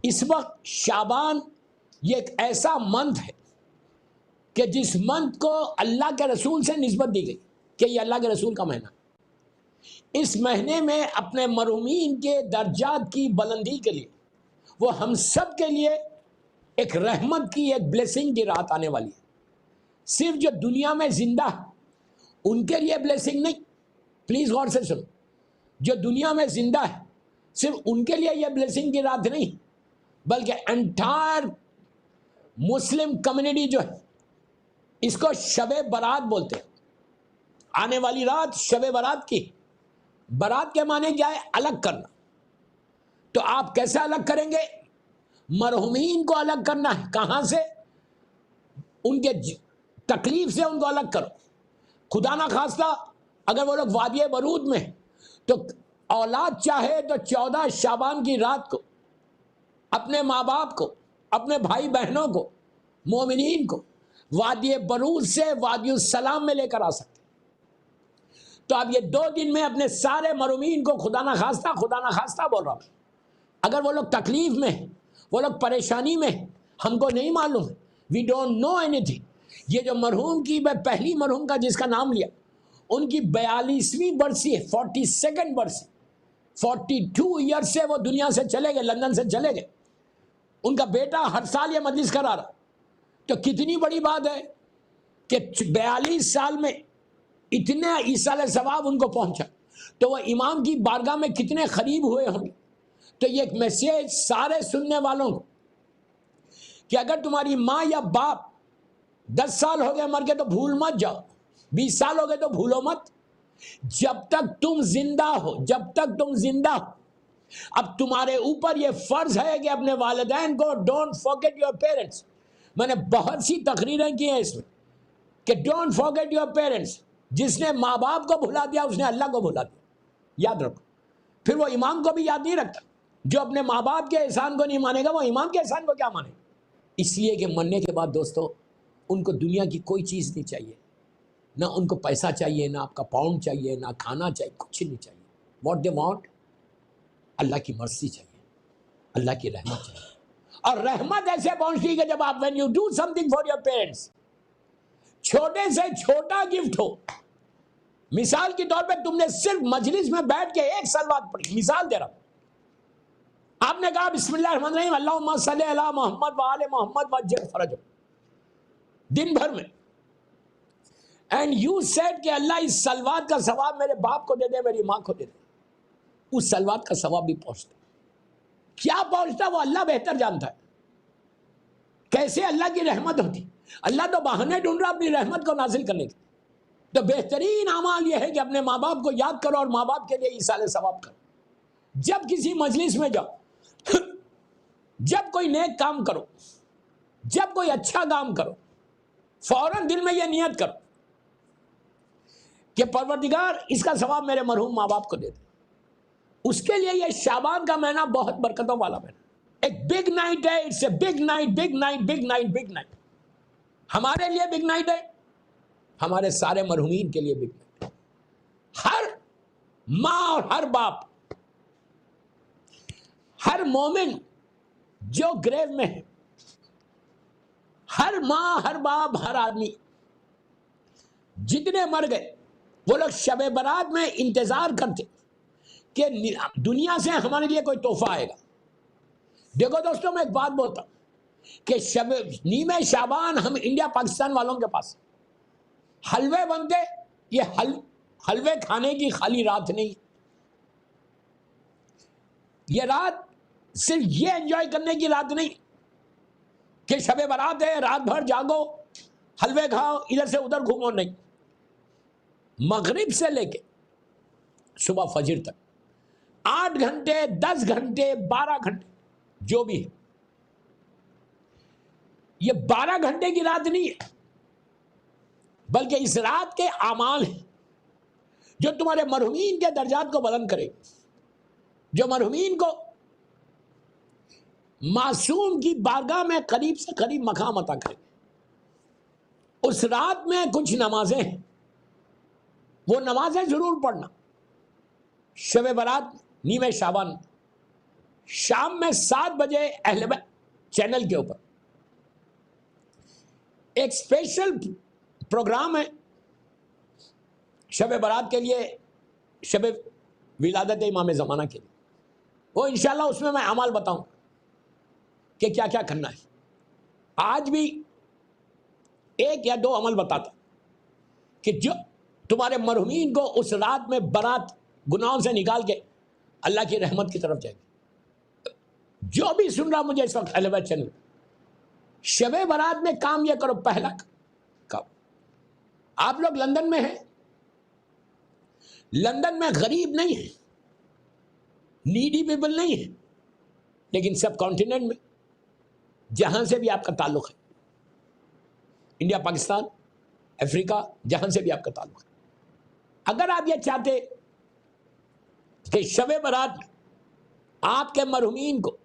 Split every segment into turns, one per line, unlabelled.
اس وقت شعبان یہ ایک ایسا منتھ ہے کہ جس منتھ کو اللہ کے رسول سے نسبت دی گئی کہ یہ اللہ کے رسول کا مہینہ. اس مہینے میں اپنے مرحومین کے درجات کی بلندی کے لیے وہ ہم سب کے لیے ایک رحمت کی، ایک بلیسنگ کی رات آنے والی ہے. صرف جو دنیا میں زندہ ہے ان کے لیے بلیسنگ نہیں، پلیز غور سے سنو، جو دنیا میں زندہ ہے صرف ان کے لیے یہ بلیسنگ کی رات نہیں، بلکہ انٹائر مسلم کمیونٹی جو ہے اس کو شب برات بولتے ہیں. آنے والی رات شب برات کی. برات کے معنی کیا ہے؟ الگ کرنا. تو آپ کیسے الگ کریں گے؟ مرحومین کو الگ کرنا ہے. کہاں سے؟ ان کے تکلیف سے ان کو الگ کرو. خدا نہ خواستہ اگر وہ لوگ وادی برود میں تو اولاد چاہے تو 14 شعبان کی رات کو اپنے ماں باپ کو، اپنے بھائی بہنوں کو، مومنین کو وادی برود سے وادی السلام میں لے کر آ سکتے. تو اب یہ 2 دن میں اپنے سارے مرحومین کو خدا نہ خواستہ بول رہا ہوں، اگر وہ لوگ تکلیف میں ہیں، وہ لوگ پریشانی میں ہیں، ہم کو نہیں معلوم ہے، we don't know anything. یہ جو مرحوم کی میں پہلی مرحوم کا جس کا نام لیا ان کی 42ویں برسی ہے، 42nd برسی. 42 ایئر سے وہ دنیا سے چلے گئے، لندن سے چلے گئے. ان کا بیٹا ہر سال یہ مجلس کرا رہا. تو کتنی بڑی بات ہے کہ 42 سال میں اتنے ایصال ثواب ان کو پہنچا. تو وہ امام کی بارگاہ میں کتنے قریب ہوئے ہوں گے. تو یہ ایک میسیج سارے سننے والوں کو کہ اگر تمہاری ماں یا باپ 10 سال ہو گئے مر کے تو بھول مت جاؤ، 20 سال ہو گئے تو بھولو مت. جب تک تم زندہ ہو، اب تمہارے اوپر یہ فرض ہے کہ اپنے والدین کو ڈونٹ فارگیٹ یور پیرنٹس. میں نے بہت سی تقریریں کی ہیں اس میں کہ ڈونٹ فارگیٹ یور پیرنٹس. جس نے ماں باپ کو بھلا دیا اس نے اللہ کو بھلا دیا، یاد رکھو. پھر وہ امام کو بھی یاد نہیں رکھتا. جو اپنے ماں باپ کے احسان کو نہیں مانے گا وہ امام کے احسان کو کیا مانے گا؟ اس لیے کہ مرنے کے بعد دوستو ان کو دنیا کی کوئی چیز نہیں چاہیے، نہ ان کو پیسہ چاہیے، نہ آپ کا پاؤنڈ چاہیے، نہ کھانا چاہیے، کچھ نہیں چاہیے. What they want? اللہ کی مرضی چاہیے، اللہ کی رحمت چاہیے. اور رحمت ایسے پہنچتی کہ جب آپ when you do something for your parents، چھوٹے سے چھوٹا گفٹ ہو. مثال کے طور پہ تم نے صرف مجلس میں بیٹھ کے ایک صلوات پڑھی، مثال دے رہا ہوں، آپ نے کہا بسم اللہ الرحمن الرحیم اللہم صلی علی محمد وآل محمد وعجل فرجہ دن بھر میں، اینڈ یو سیڈ کہ اللہ اس صلوات کا ثواب میرے باپ کو دے دے، میری ماں کو دے دے. اس صلوات کا ثواب بھی پہنچتا. کیا پہنچتا وہ اللہ بہتر جانتا ہے. کیسے اللہ کی رحمت ہوتی. اللہ تو بہانے ڈھونڈ رہا اپنی رحمت کو نازل کرنے کی. تو بہترین اعمال یہ ہے کہ اپنے ماں باپ کو یاد کرو اور ماں باپ کے لیے ایصال ثواب کرو. جب کسی مجلس میں جاؤ، جب کوئی نیک کام کرو، جب کوئی اچھا کام کرو، فوراً دل میں یہ نیت کرو کہ پروردگار اس کا ثواب میرے مرحوم ماں باپ کو دے دے. اس کے لیے یہ شعبان کا مہینہ بہت برکتوں والا مہینہ. ایک بگ نائٹ ہے. It's a big night, big night, big night, big night. ہمارے لیے بگ نائٹ ہے، ہمارے سارے مرحومین کے لیے بگ نائٹ ہے. ہر ماں اور ہر باپ، ہر مومن جو گریو میں ہے، ہر ماں، ہر باپ، ہر آدمی جتنے مر گئے وہ لوگ شب برات میں انتظار کرتے کہ دنیا سے ہمارے لیے کوئی تحفہ آئے گا. دیکھو دوستوں میں ایک بات بولتا ہوں کہ نیمہ شعبان ہم انڈیا پاکستان والوں کے پاس حلوے بنتے. یہ حلوے کھانے کی خالی رات نہیں، یہ رات صرف یہ انجوائے کرنے کی رات نہیں کہ شب برات ہے رات بھر جاگو حلوے کھاؤ ادھر سے ادھر گھومو. نہیں، مغرب سے لے کے صبح فجر تک 8 گھنٹے، 10 گھنٹے، 12 گھنٹے جو بھی ہے، یہ 12 گھنٹے کی رات نہیں ہے، بلکہ اس رات کے اعمال ہیں جو تمہارے مرحومین کے درجات کو بلند کرے، جو مرحومین کو معصوم کی بارگاہ میں قریب سے قریب مقام عطا کرے. اس رات میں کچھ نمازیں ہیں، وہ نمازیں ضرور پڑھنا. شب برات نیمہ شعبان، شام میں 7 بجے اہل بیت چینل کے اوپر ایک اسپیشل پروگرام ہے شب برات کے لیے، شب ولادت امام زمانہ کے لیے. وہ انشاءاللہ اس میں اعمال بتاؤں کہ کیا کیا کرنا ہے. آج بھی 1 یا 2 عمل بتاتا کہ جو تمہارے مرحومین کو اس رات میں برات گناہوں سے نکال کے اللہ کی رحمت کی طرف جائے گی. جو بھی سن رہا مجھے اس وقت اہل بیت چینل، شب برات میں کام یہ کرو. پہلا کام، آپ لوگ لندن میں ہیں، لندن میں غریب نہیں ہے، نیڈی پیپل نہیں ہے، لیکن سب کانٹیننٹ میں جہاں سے بھی آپ کا تعلق ہے، انڈیا، پاکستان، افریقہ، جہاں سے بھی آپ کا تعلق ہے، اگر آپ یہ چاہتے کہ شب برات میں آپ کے مرحومین کو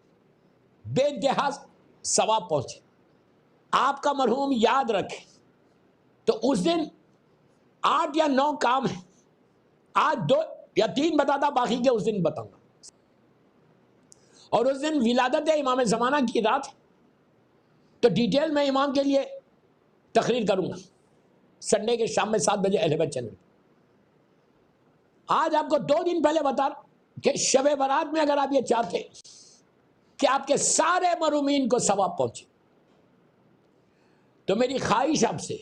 بے انتہا ثواب پہنچے، آپ کا مرحوم یاد رکھے، تو اس دن 8 یا 9 کام ہیں. آج 2 یا 3 بتاتا، باقی کے اس دن بتاؤں گا. اور اس دن ولادت امام زمانہ کی رات ہے، تو ڈیٹیل میں امام کے لیے تقریر کروں گا سنڈے کے شام میں 7 بجے اہل بیت چینل. آج آپ کو 2 دن پہلے بتا رہا کہ شب برات میں اگر آپ یہ چاہتے کہ آپ کے سارے مرحومین کو ثواب پہنچے، تو میری خواہش آپ سے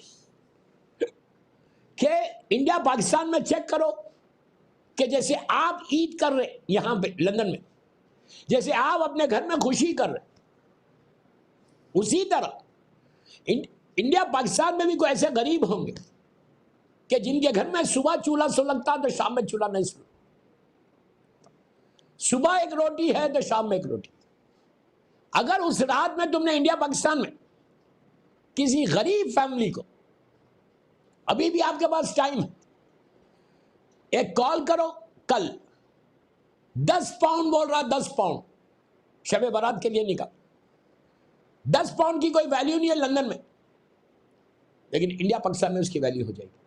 کہ انڈیا پاکستان میں چیک کرو کہ جیسے آپ عید کر رہے یہاں پہ لندن میں، جیسے آپ اپنے گھر میں خوشی کر رہے، اسی طرح انڈیا پاکستان میں بھی کوئی ایسے غریب ہوں گے کہ جن کے گھر میں صبح چولہا سلگتا تو شام میں چولہا نہیں سلگتا، صبح ایک روٹی ہے تو شام میں ایک روٹی. اگر اس رات میں تم نے انڈیا پاکستان میں کسی غریب فیملی کو، ابھی بھی آپ کے پاس ٹائم ہے، ایک کال کرو. کل 10 پاؤنڈ بول رہا، 10 پاؤنڈ شب برات کے لیے نکال. 10 پاؤنڈ کی کوئی ویلیو نہیں ہے لندن میں، لیکن انڈیا پاکستان میں اس کی ویلیو ہو جائے گی.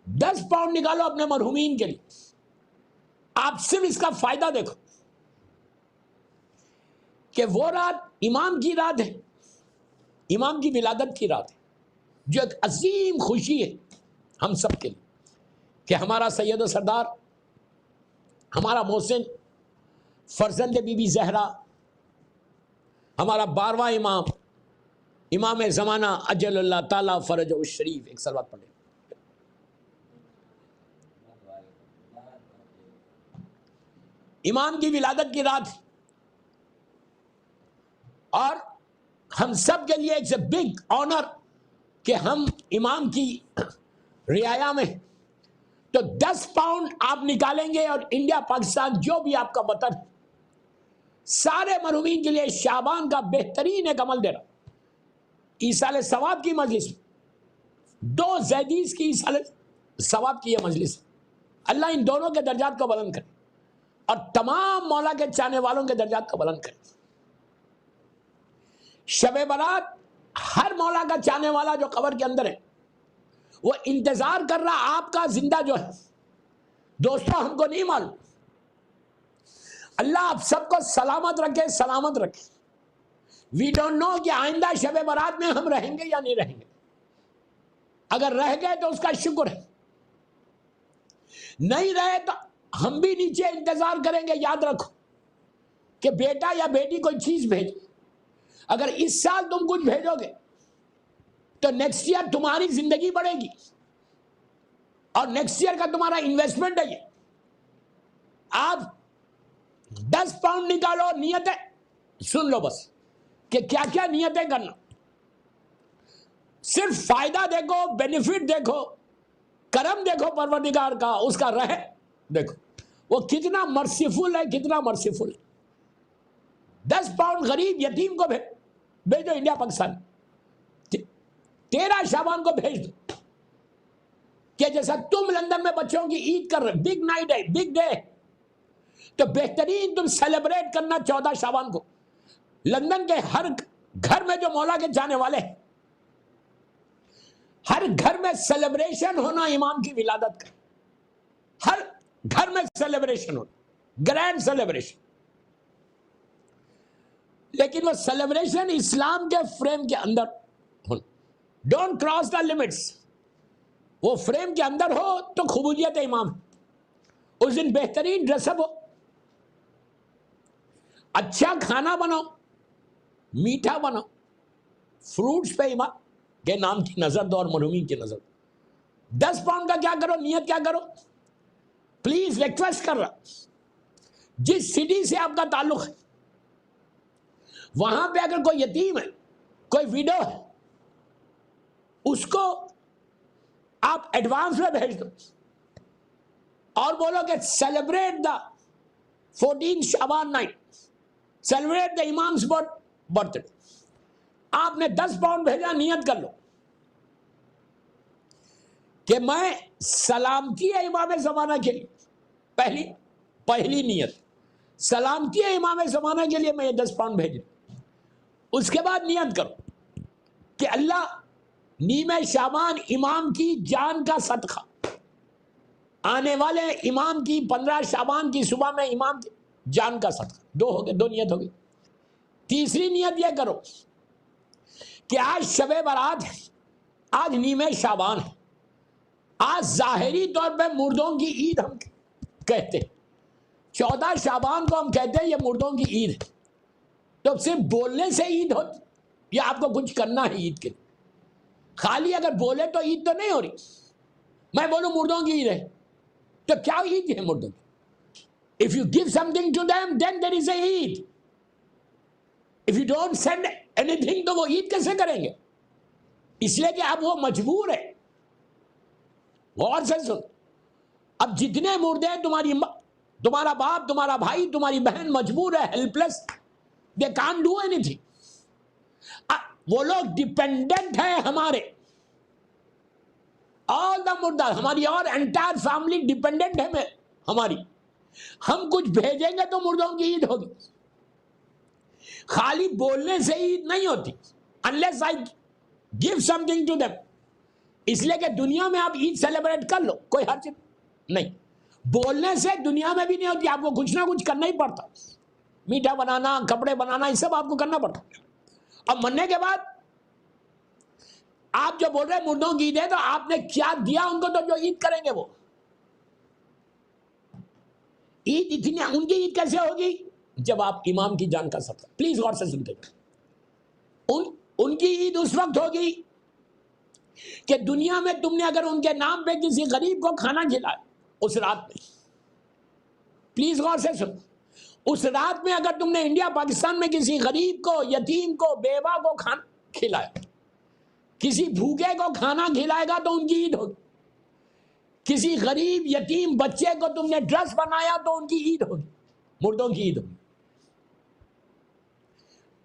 10 پاؤنڈ نکالو اپنے مرحومین کے لیے. آپ صرف اس کا فائدہ دیکھو کہ وہ رات امام کی رات ہے، امام کی ولادت کی رات ہے، جو ایک عظیم خوشی ہے ہم سب کے لیے کہ ہمارا سید و سردار، ہمارا محسن فرزند بی بی زہرا، ہمارا 12واں امام، امام زمانہ اجل اللہ تعالیٰ فرجہ الشریف. ایک صلوات پڑھیں. امام کی ولادت کی رات، اور ہم سب کے لیے اٹس اے بگ آنر کہ ہم امام کی رعایا میں. تو 10 پاؤنڈ آپ نکالیں گے، اور انڈیا پاکستان جو بھی آپ کا وطن، سارے مرحومین کے لیے شعبان کا بہترین ایک عمل دے رہا. ایصال ثواب کی مجلس، 2 زیدیز کی ایصال ثواب کی یہ مجلس. اللہ ان دونوں کے درجات کو بلند کرے اور تمام مولا کے چاہنے والوں کے درجات کو بلند کرے. شب برات ہر مولا کا چاہنے والا جو قبر کے اندر ہے، وہ انتظار کر رہا آپ کا زندہ جو ہے. دوستوں، ہم کو نہیں معلوم، اللہ آپ سب کو سلامت رکھے، سلامت رکھے. وی ڈونٹ نو کہ آئندہ شب برات میں ہم رہیں گے یا نہیں رہیں گے. اگر رہ گئے تو اس کا شکر ہے، نہیں رہے تو ہم بھی نیچے انتظار کریں گے. یاد رکھو کہ بیٹا یا بیٹی کوئی چیز بھیج، اگر اس سال تم کچھ بھیجو گے تو نیکسٹ ایئر تمہاری زندگی بڑھے گی، اور نیکسٹ ایئر کا تمہارا انویسٹمنٹ ہے. یہ آپ 10 پاؤنڈ نکالو، نیتیں سن لو بس کہ کیا کیا نیتیں کرنا. صرف فائدہ دیکھو، بینیفٹ دیکھو، کرم دیکھو پروردگار کا، اس کا رہ دیکھو وہ کتنا مرسیفل ہے، کتنا مرسیفل ہے. 10 پاؤنڈ غریب یتیم کو بھیجو انڈیا پاکستان. 13 شعبان کو بھیج دو کہ جیسا تم لندن میں بچوں کی عید کر رہے، بگ نائٹ ہے، بگ ڈے، تو بہترین تم سیلیبریٹ کرنا 14 شعبان کو. لندن کے ہر گھر میں جو مولا کے جانے والے ہیں، ہر گھر میں سیلیبریشن ہونا امام کی ولادت کا، ہر گھر میں سیلیبریشن ہونا، گرینڈ سیلیبریشن. لیکن وہ سیلیبریشن اسلام کے فریم کے اندر، ڈونٹ کراس دا لمٹس، وہ فریم کے اندر ہو تو قبولیت امام. اس دن بہترین ڈریس اپ ہو، اچھا کھانا بناؤ، میٹھا بناؤ، فروٹس پہ امام کے نام کی نظر دو اور مرحومین کی نظر دو. 10 پاؤنڈ کا کیا کرو، نیت کیا کرو. پلیز ریکویسٹ کر رہا، جس سٹی سے آپ کا تعلق ہے وہاں پہ اگر کوئی یتیم ہے، کوئی ویڈو ہے، اس کو آپ ایڈوانس میں بھیج دو اور بولو کہ سیلیبریٹ دا 14 شعبان نائٹ، سیلیبریٹ دا امام's برتھ ڈے. آپ نے 10 پاؤنڈ بھیجا، نیت کر لو کہ میں سلامتی ہے امام زمانہ کے لیے، پہلی نیت سلامتی ہے امام زمانہ کے لیے میں یہ 10 پاؤنڈ بھیج رہا. اس کے بعد نیت کرو کہ اللہ نیمہ شعبان امام کی جان کا صدقہ، آنے والے امام کی 15 شعبان کی صبح میں امام کی جان کا صدقہ. 2 ہو گئے، 2 نیت ہو گئی. تیسری نیت یہ کرو کہ آج شب برات ہے، آج نیمہ شعبان ہے، آج ظاہری طور پہ مردوں کی عید ہم کہتے ہیں، 14 شعبان کو ہم کہتے ہیں یہ مردوں کی عید ہے. تو صرف بولنے سے عید ہوتی یا آپ کو کچھ کرنا ہے عید کے لیے؟ خالی اگر بولے تو عید تو نہیں ہو رہی. میں بولوں مردوں کی عید ہے تو کیا عید ہے مردوں کی؟ If you give something to them, then there is a Eid. If you don't send anything تو وہ عید کیسے کریں گے؟ اس لیے کہ اب وہ مجبور ہے. غور سے سن، اب جتنے مردے ہیں، تمہارا باپ، تمہارا بھائی، تمہاری بہن مجبور ہے، help less, they can't do anything. وہ لوگ ڈیپینڈنٹ ہیں ہمارے، all the مردہ، ہماری اور انٹائر فیملی ڈیپینڈنٹ ہے ہماری. ہم کچھ بھیجیں گے تو مردوں کی عید ہوگی. خالی بولنے سے عید نہیں ہوتی unless I give something to them. اس لیے کہ دنیا میں آپ عید سیلیبریٹ کر لو، کوئی حرج نہیں. بولنے سے دنیا میں بھی نہیں ہوتی، آپ کو کچھ نہ کچھ کرنا ہی پڑتا. میٹھا بنانا، کپڑے بنانا، یہ سب آپ کو کرنا پڑتا. اب مرنے کے بعد آپ جو بول رہے ہیں مردوں کی عید ہے، تو آپ نے کیا دیا ان کو تو جو عید کریں گے وہ عید اتنی، ان کی عید کیسے ہوگی جب آپ امام کی جان کا صدقہ. پلیز غور سے سنتے ہیں، ان کی عید اس وقت ہوگی کہ دنیا میں تم نے اگر ان کے نام پہ کسی غریب کو کھانا کھلایا اس رات میں، پلیز غور سے سنو، اس رات میں اگر تم نے انڈیا پاکستان میں کسی غریب کو، یتیم کو، بیوہ کو کھانا کھلایا، کسی بھوکے کو کھانا کھلائے گا تو ان کی عید ہوگی. کسی غریب یتیم بچے کو تم نے ڈریس بنایا تو ان کی عید ہوگی، مردوں کی عید ہوگی.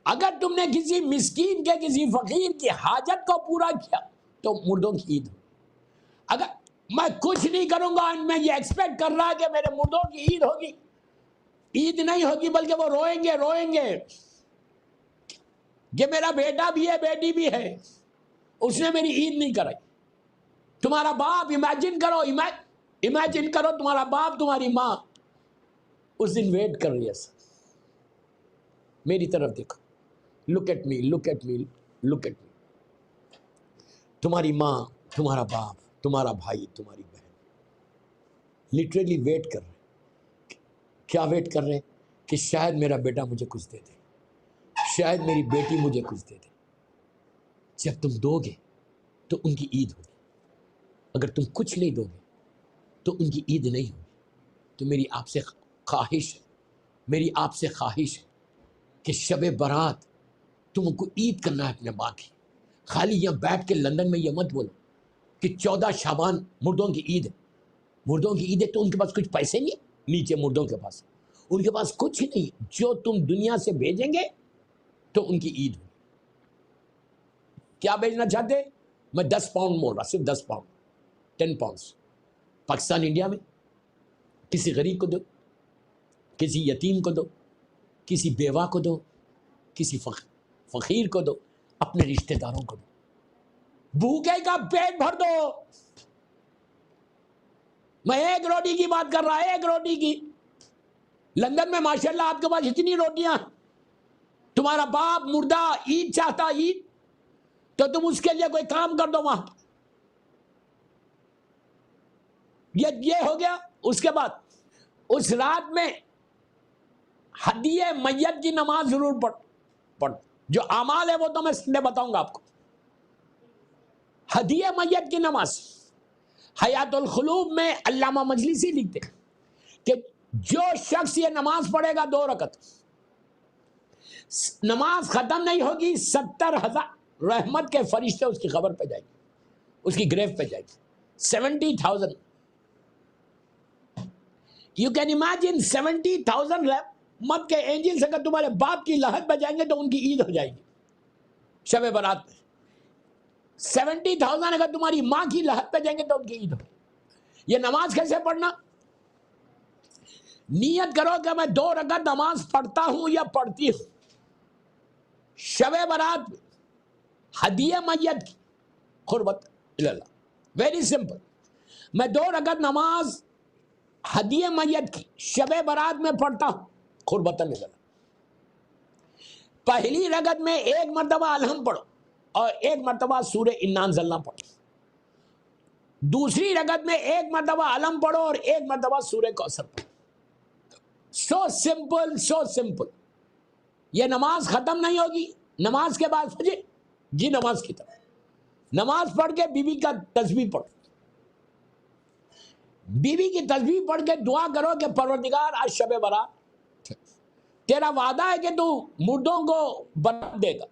اگر تم نے کسی مسکین کے، کسی فقیر کی حاجت کو پورا کیا تو مردوں کی عید ہوگی. اگر میں کچھ نہیں کروں گا، میں یہ ایکسپیکٹ کر رہا کہ میرے مردوں کی عید ہوگی، عید نہیں ہوگی، بلکہ وہ روئیں گے کہ میرا بیٹا بھی ہے، بیٹی بھی ہے، اس نے میری عید نہیں کرائی. تمہارا باپ، امیجن کرو تمہارا باپ، تمہاری ماں اس دن ویٹ کر رہی ہے. میری طرف دیکھو، look at me. تمہاری ماں، تمہارا باپ، تمہارا بھائی، تمہاری بہن لٹرلی ویٹ کر رہے. کیا ویٹ کر رہے؟ کہ شاید میرا بیٹا مجھے کچھ دے دے، شاید میری بیٹی مجھے کچھ دے دے. جب تم دو گے تو ان کی عید ہوگی. اگر تم کچھ نہیں دو گے تو ان کی عید نہیں ہوگی. تو میری آپ سے خواہش ہے کہ شب برات تم کو عید کرنا ہے اپنے ماں کی. خالی یہاں بیٹھ کے لندن میں یہ مت بولو کہ 14 شعبان مردوں کی عید ہے. مردوں کی عید ہے تو ان کے پاس کچھ پیسے نہیں ہے، نیچے مردوں کے پاس، ان کے پاس کچھ نہیں. جو تم دنیا سے بھیجیں گے تو ان کی عید ہوگی. کیا بھیجنا چاہتے؟ میں 10 پاؤنڈ بول رہا، صرف 10 پاؤنڈ، 10 پاؤنڈس. پاکستان، انڈیا میں کسی غریب کو دو، کسی یتیم کو دو، کسی بیوہ کو دو، کسی فقیر کو دو، اپنے رشتہ داروں کو دو. بھوکے کا پیٹ بھر دو. میں 1 روٹی کی بات کر رہا، 1 روٹی کی. لندن میں ماشاءاللہ آپ کے پاس اتنی روٹیاں، تمہارا باپ مردہ عید چاہتا عید، تو تم اس کے لیے کوئی کام کر دو وہاں پر. یہ ہو گیا. اس کے بعد اس رات میں ہدیہ میت کی نماز ضرور پڑھ. جو اعمال ہے وہ تو میں بتاؤں گا آپ کو. ہدیہ میت کی نماز حیات القلوب میں علامہ مجلسی لکھتے کہ جو شخص یہ نماز پڑھے گا 2 رکعت، نماز ختم نہیں ہوگی 70,000 رحمت کے فرشتے اس کی خبر پہ جائیں گے، اس کی گریف پہ جائیں گے. 70,000. یو کین امیجن 70,000 رحمت کے اینجلز اگر تمہارے باپ کی لحد پہ جائیں گے تو ان کی عید ہو جائے گی شب برات میں. 70,000 اگر تمہاری ماں کی لحد پہ جائیں گے تو ان کی عید ہو. یہ نماز کیسے پڑھنا؟ نیت کرو کہ میں 2 رکعت نماز پڑھتا ہوں یا پڑھتی ہوں شب برات میں ہدیہ میت کی قربت اللہ. Very simple. میں 2 رکعت نماز ہدیہ میت کی شب برات میں پڑھتا ہوں قربت اللہ. پہلی رکعت میں 1 مرتبہ الحم پڑھو اور 1 مرتبہ سورہ انا انزلنا پڑھو. دوسری رکعت میں 1 مرتبہ الحم پڑھو اور 1 مرتبہ سورہ کوثر پڑھو. So simple, so simple. یہ نماز ختم نہیں ہوگی. نماز کے بعد فجر جی نماز کی طرف نماز پڑھ کے بی بی کا تسبیح پڑھو. بی بی کی تسبیح پڑھ کے دعا کرو کہ پروردگار آج شب برات تیرا وعدہ ہے کہ تو مردوں کو برات دے گا،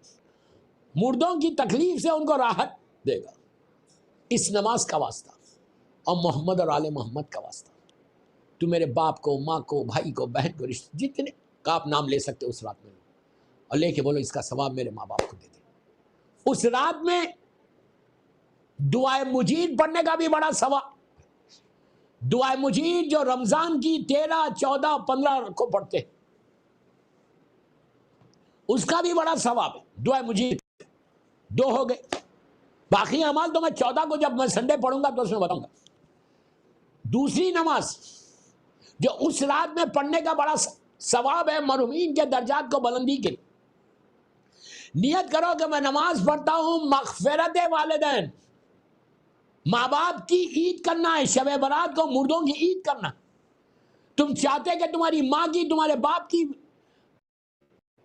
مردوں کی تکلیف سے ان کو راحت دے گا. اس نماز کا واسطہ اور محمد اور آل محمد کا واسطہ تو میرے باپ کو، ماں کو، بھائی کو، بہن کو، رشتے جتنے کا آپ نام لے سکتے اس رات میں اور لے کے بولو اس کا ثواب میرے ماں باپ کو دے دے. اس رات میں دعائے مجید پڑھنے کا بھی بڑا ثواب. دعائے مجید جو رمضان کی 13، 14، 15 کو پڑھتے ہیں اس کا بھی بڑا ثواب ہے. دعائے مجید 2 ہو گئے. باقی اعمال تو میں 14 کو جب میں سنڈے پڑھوں گا تو اس میں بتاؤں گا. دوسری نماز جو اس رات میں پڑھنے کا بڑا ثواب ہے مرحومین کے درجات کو بلندی کے لیے. نیت کرو کہ میں نماز پڑھتا ہوں مغفرت والدین، ماں باپ کی عید کرنا ہے. شب برات کو مردوں کی عید کرنا. تم چاہتے کہ تمہاری ماں کی، تمہارے باپ کی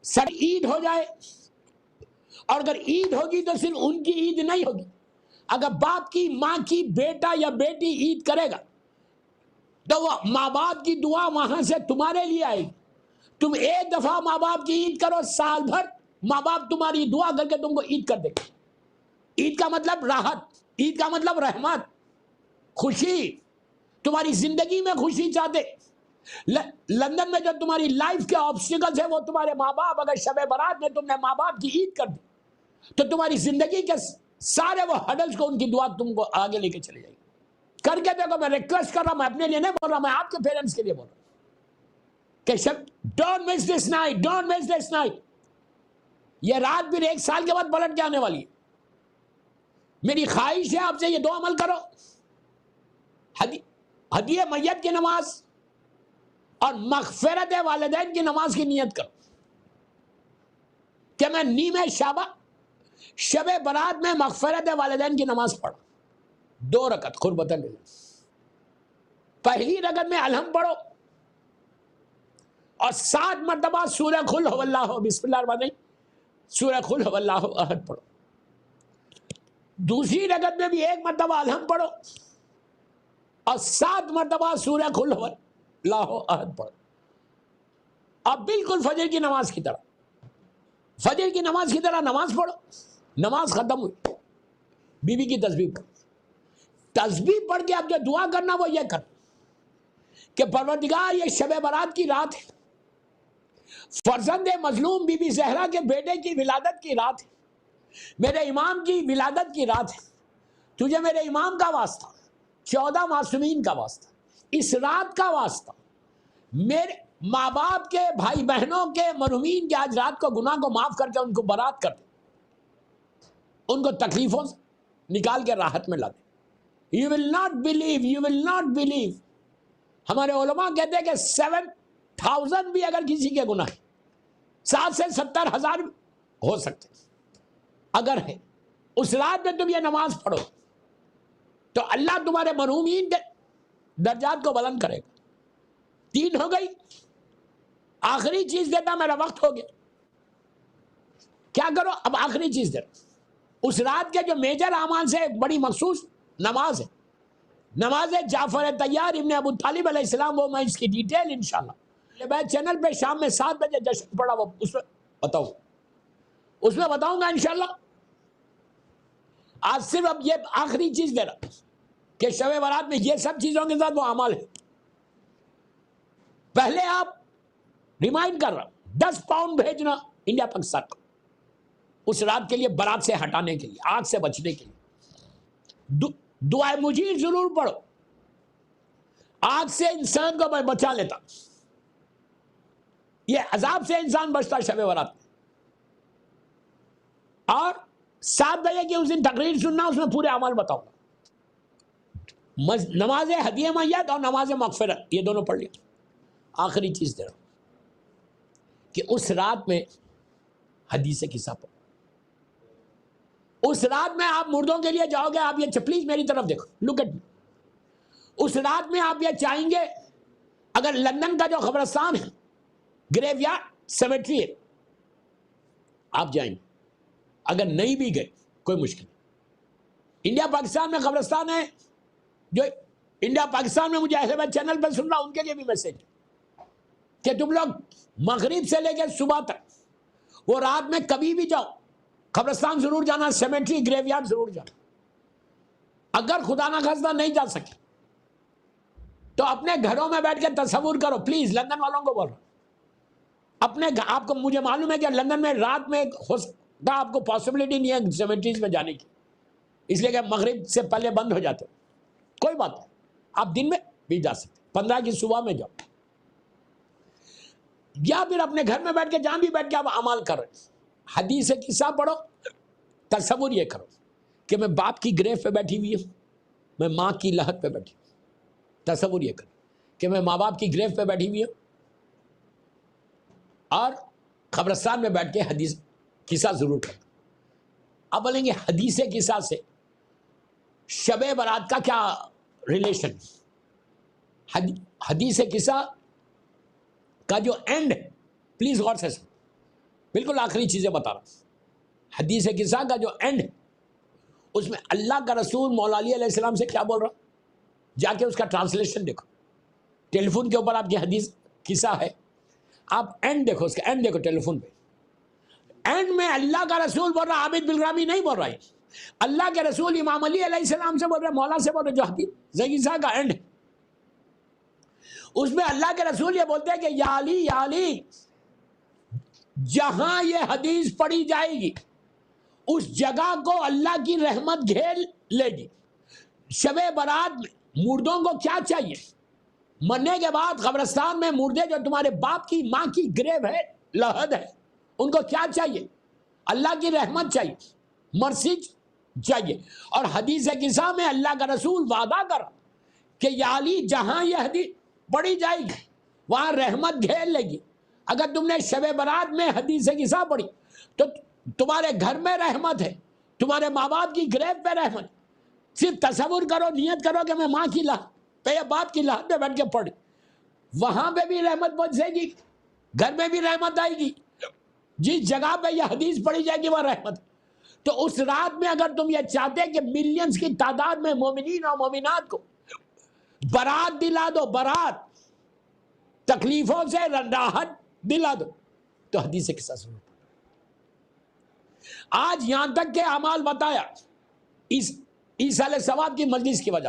سر عید ہو جائے، اور اگر عید ہوگی تو صرف ان کی عید نہیں ہوگی. اگر باپ کی، ماں کی بیٹا یا بیٹی عید کرے گا تو وہ ماں باپ کی دعا وہاں سے تمہارے لیے آئے گی. تم ایک دفعہ ماں باپ کی عید کرو، سال بھر ماں باپ تمہاری دعا کر کے تم کو عید کر دے گا. عید کا مطلب راحت، عید کا مطلب رحمت، خوشی. تمہاری زندگی میں خوشی چاہتے. لندن میں جو تمہاری لائف کے آبسٹیکلز ہیں وہ تمہارے ماں باپ، اگر شب برات میں تم نے ماں باپ کی عید کر دی تو تمہاری زندگی کے سارے وہ ہڈلز کو ان کی دعا تم کو آگے لے کے چلے جائے گی. کر کے دیکھو. میں ریکویسٹ کر رہا ہوں، میں اپنے لیے نہیں بول رہا، میں آپ کے پیرنٹس کے لیے بول رہا ہوں کہ don't miss this night, don't miss this night. یہ رات پھر 1 سال کے بعد پلٹ کے آنے والی ہے. میری خواہش ہے آپ سے یہ 2 عمل کرو. ہدیہ میت کی نماز اور مغفرت والدین کی نماز کی نیت کرو کہ میں نیمہ شعبہ شب برات میں مغفرت والدین کی نماز پڑھا 2 رکعت قربتاً للہ. پہلی رکعت میں الحم پڑھو اور 7 مرتبہ سورہ قل هو اللہ بسم اللہ الرحمن الرحیم سورہ قل هو اللہ احد پڑھو. دوسری رکعت میں بھی 1 مرتبہ الحم پڑھو اور 7 مرتبہ سورہ قل هو اللہ احد پڑھو. اب بالکل فجر کی نماز کی طرح، فجر کی نماز کی طرح نماز پڑھو. نماز ختم ہوئی، بی بی کی تسبیح پڑھو. تسبیح پڑھ کے اب جو دعا کرنا وہ یہ کر کہ پروردگار یہ شب برات کی رات ہے، فرزند مظلوم بی بی زہرا کے بیٹے کی ولادت کی رات ہے، میرے امام کی ولادت کی رات ہے. تجھے میرے امام کا واسطہ، 14 معصومین کا واسطہ، اس رات کا واسطہ، میرے ماں باپ کے، بھائی بہنوں کے، مرحومین کے آج رات کو گناہ کو معاف کر کے ان کو برات کر دے، ان کو تکلیفوں سے نکال کے راحت میں لا دے. You will not believe, you will not believe. ہمارے علماء کہتے ہیں کہ 7,000 بھی اگر کسی کے گناہ 60 سے 70 ہزار ہو سکتے اگر ہے. اس رات میں تم یہ نماز پڑھو تو اللہ تمہارے مرحومین کے درجات کو بلند کرے گا. 3 ہو گئی. آخری چیز دیتا، میرا وقت ہو گیا. کیا کرو اب؟ آخری چیز دے. اس رات کے جو میجر اعمال سے ایک بڑی مخصوص نماز ہے، نماز جعفر طیار ابن ابو طالب علیہ السلام. وہ میں اس کی ڈیٹیل انشاءاللہ میں چینل پہ شام میں 7 بجے جشن پڑا وہ اس میں بتاؤں گا انشاءاللہ. آج صرف اب یہ آخری چیز دے رہا کہ شب برات میں یہ سب چیزوں کے ساتھ وہ اعمال ہے. پہلے آپ ریمائنڈ کر رہا 10 پاؤنڈ بھیجنا انڈیا پاکستان کو اس رات کے لیے، برات سے ہٹانے کے لیے، آگ سے بچنے کے لیے. دعائے مجیر ضرور پڑھو. آگ سے انسان کو میں بچا لیتا، یہ عذاب سے انسان بچتا شب برات میں. اور 7 بجے کی اس دن تقریر سننا، اس میں پورے اعمال بتاؤں گا. نماز ہدیہ میت اور نماز مغفرت یہ دونوں پڑھ لیا. آخری چیز دے رہا ہوں کہ اس رات میں حدیث قصہ پڑھو. اس رات میں آپ مردوں کے لیے جاؤ گے. آپ یہ پلیز میری طرف دیکھو، لک ایٹ می. اس رات میں آپ یہ چاہیں گے، اگر لندن کا جو قبرستان ہے، گریو یارڈ سیمیٹری ہے، آپ جائیں گے. اگر نہیں بھی گئے کوئی مشکل نہیں. انڈیا پاکستان میں قبرستان ہے، جو انڈیا پاکستان میں مجھے اہل بیت چینل پہ سن رہا ان کے لیے بھی میسج کہ تم لوگ مغرب سے لے کے صبح تک وہ رات میں کبھی بھی جاؤ، قبرستان ضرور جانا، سیمیٹری گریو یارڈ ضرور جانا. اگر خدا نہ خواستہ نہیں جا سکے تو اپنے گھروں میں بیٹھ کے تصور کرو. پلیز لندن والوں کو بول رہا ہوں، آپ کو، مجھے معلوم ہے کہ لندن میں رات میں ہو سکتا آپ کو پاسبلٹی نہیں ہے سیمیٹریز میں جانے کی، اس لیے کہ مغرب سے پہلے بند ہو جاتے. کوئی بات نہیں، آپ دن میں بھی جا سکتے، 15 کی صبح میں جاؤ، یا پھر اپنے گھر میں بیٹھ کے جہاں بھی بیٹھ کے آپ اعمال کر رہے. حدیث قصہ پڑھو. تصور یہ کرو کہ میں باپ کی گریو پہ بیٹھی ہوئی ہوں، میں ماں کی لحد پہ بیٹھی ہوں. تصور یہ کرو کہ میں ماں باپ کی گریو پہ بیٹھی ہوئی ہوں اور قبرستان میں بیٹھ کے حدیث قصہ ضرور کرتا. اب بولیں گے حدیث قصہ سے شب برات کا کیا ریلیشن؟ حدیث قصہ کا جو اینڈ ہے، پلیز غور سے سن، بالکل آخری چیزیں بتا رہا ہوں. حدیث قصہ کا جو اینڈ ہے، اس میں اللہ کا رسول مولا علی علیہ السلام سے کیا بول رہا، جا کے اس کا ٹرانسلیشن دیکھو. ٹیلی فون کے اوپر آپ کی حدیث قصہ ہے، آپ اینڈ دیکھو، اس کا اینڈ دیکھو ٹیلی فون پہ. اینڈ میں اللہ کا رسول بول رہا، عابد بالرامی نہیں بول رہا ہے. اللہ کے رسول امام علی علیہ السلام سے بول رہے، مولا سے بول رہے. جو حدیث قصہ کا اینڈ ہے اس میں اللہ کے رسول یہ بولتے ہیں کہ یا علی، یا علی، جہاں یہ حدیث پڑھی جائے گی اس جگہ کو اللہ کی رحمت گھیر لے گی. شب برات میں مردوں کو کیا چاہیے؟ مرنے کے بعد قبرستان میں مردے جو تمہارے باپ کی، ماں کی گریو ہے، لحد ہے، ان کو کیا چاہیے؟ اللہ کی رحمت چاہیے، مرسی چاہیے. اور حدیث قصہ میں اللہ کا رسول وعدہ کر کہ یا علی، جہاں یہ حدیث پڑھی جائے گی وہاں رحمت گھیر لے گی. اگر تم نے شب برات میں حدیث قصہ پڑھی تو تمہارے گھر میں رحمت ہے، تمہارے ماں باپ کی گریو پہ رحمت. صرف تصور کرو، نیت کرو کہ میں ماں کی لحد پہ یا باپ کی لحد پہ بیٹھ کے پڑھی، وہاں پہ بھی رحمت پہنچے گی، گھر میں بھی رحمت آئے گی. جس جگہ پہ یہ حدیث پڑھی جائے گی وہ رحمت. تو اس رات میں اگر تم یہ چاہتے کہ ملینز کی تعداد میں مومنین اور مومنات کو برات دلا دو، برات، تکلیفوں سے راحت دلا دو، تو حدیث قصہ سنو. آج یہاں تک کہ اعمال بتایا اس ایصال ثواب کی مجلس کی وجہ